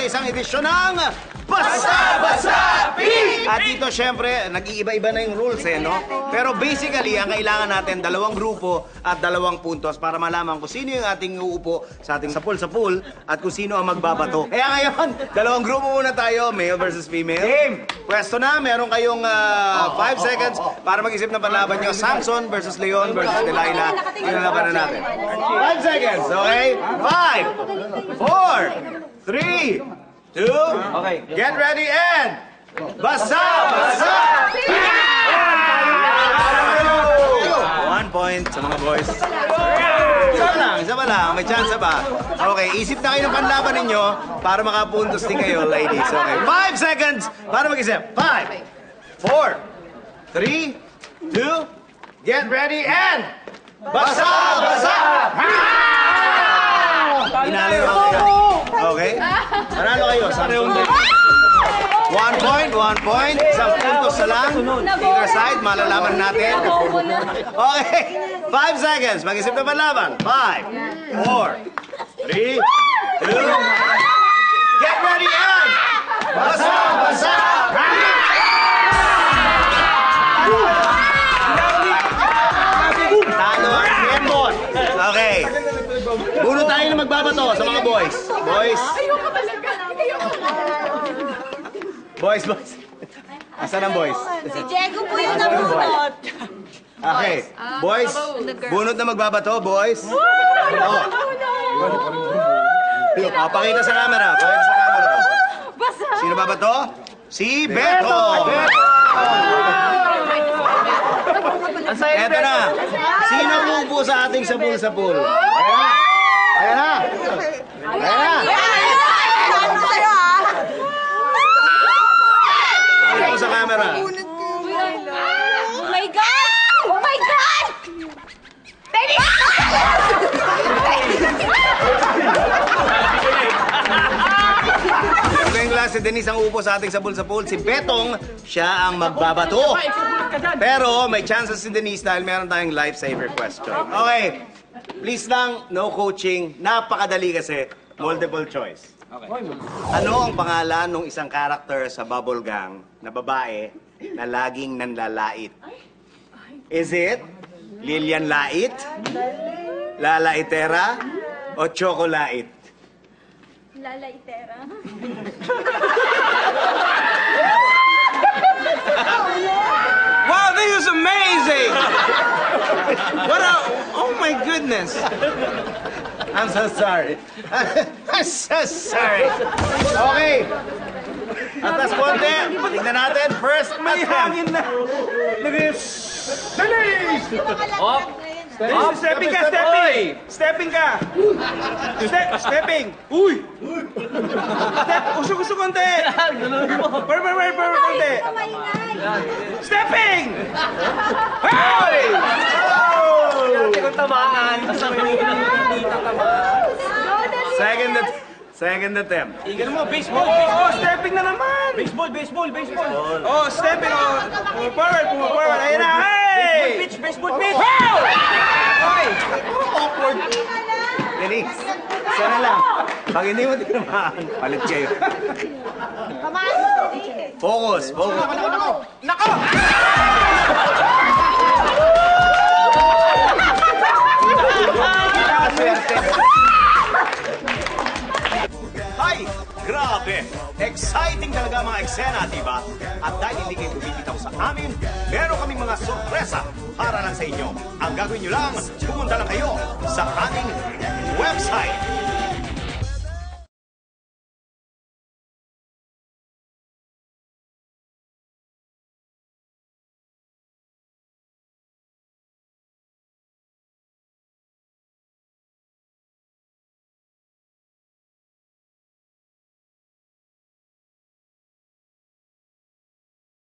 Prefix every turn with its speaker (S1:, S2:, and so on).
S1: isang edisyon ng Basta Basta P! At dito, syempre, nag-iiba-iba na yung rules, no? Pero basically, ang kailangan natin, 2 grupo at 2 puntos para malaman kung sino yung ating uupo sa ating sapul-sapul at kung sino ang magbabato. Kaya ngayon, 2 grupo muna tayo, male versus female. Game! Pwesto na, meron kayong 5 seconds para mag-isip ng panlaban nyo. Samson versus Leon versus Delilah. Yun ang labanan natin. 5 seconds, okay? 5, 4, 3, 2, okay. Get ready and Basta Basta! 1 point sa mga boys. Isa pa lang, may chance pa. Okay, isip na kayo ng panlaban ninyo para makapuntos din kayo, ladies. Okay, 5 seconds para mag-isip. 5, 4, 3, 2, get ready and Basta Basta! Inalo lang kayo. Okay? Manalo kayo. 1 point, 1 point. Isang puntos na lang. Either side, malalaman natin. Okay. 5 seconds. Mag-isip na panlaban. 5, 4, 3, 2, get ready and Basta Basta! Talo ang Siembon. Okay. Bunot tayo na magbabato sa mga boys. Boys. Boys. Asan ang boys?
S2: Si Diego po yung nabunot.
S1: Okay. Boys, bunot na magbabato, boys. Pakita sa camera. Pakita sa camera. Sino babato? Si Beto. Eto na. Sino umupo sa ating sapul-sapul? Ayan na. Ayan na. Pakita ko sa camera.
S2: Oh my God! Oh my God!
S1: Yung klase, Denise ang upo sa ating sapul-sapul. Si Betong, siya ang magbabato. Pero may chances si Denise dahil meron tayong lifesaver question. Okay. Please lang, no coaching. Napakadali kasi. Multiple choice. Okay. Ano ang pangalan ng isang character sa Bubble Gang na babae na laging nanlalait? Is it Lilian Lait, Lala Itera, o Choco Lait?
S2: Lala Itera.
S1: Wow, this is amazing! What a... Oh my goodness! I'm so sorry. I'm so sorry. Okay. Atas konti. Tingnan natin. First may hangin na. Denise!
S3: Oh! Stepping ka, stepping! Stepping ka! Stepping! Uy! Usok konti! Per konti! Stepping! Hey!
S4: Hindi ko tamaan.
S1: Second attempt.
S3: Igan mo, baseball! Oh, stepping na naman! Baseball! Oh, stepping! Oh, forward! Ayun na! Hey! Baseball pitch! Wow! Hey!
S1: Awkward. Denise, sana lang. Pag hindi mo tinamaan, palit kayo. Focus!
S3: Nako!
S1: Ay, grabe! Exciting talaga mga eksena, diba? At dahil hindi kayo bumibitaw sa amin, meron kaming mga sorpresa para lang sa inyo. Ang gagawin nyo lang, pumunta lang kayo sa aming website